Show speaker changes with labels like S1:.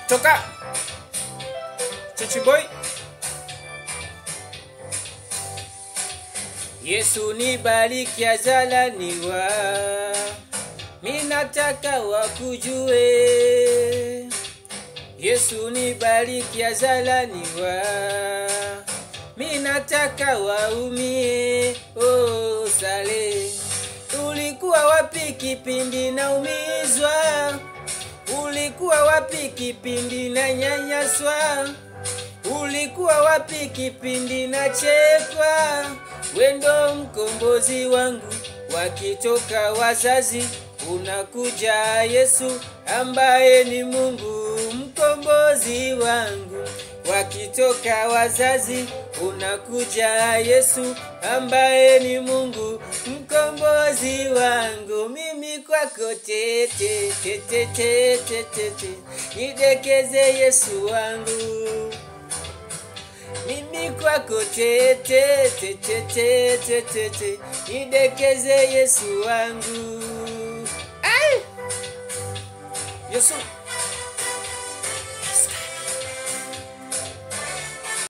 S1: Toka Chichi boy. Yesu nibariki azalaniwa, minataka wakujue. Yesu nibariki azalaniwa, minataka waumie. Oh sale, ulikuwa wapi kipindi naumizwa? Ulikuwa wapi kipindi na nyanyaswa? Ulikuwa wapi kipindi na chekwa? Wendo mkombozi wangu, wakitoka wazazi unakuja Yesu ambaye ni Mungu. Mkombozi wangu, wakitoka wazazi unakuja Yesu ambaye ni Mungu. Mkombozi wangu, mimi kwako tete tete tete tete, nidekeze Yesu wangu. Mimi kwako tete tete tete tete, nidekeze Yesu wangu. Ay! Yesu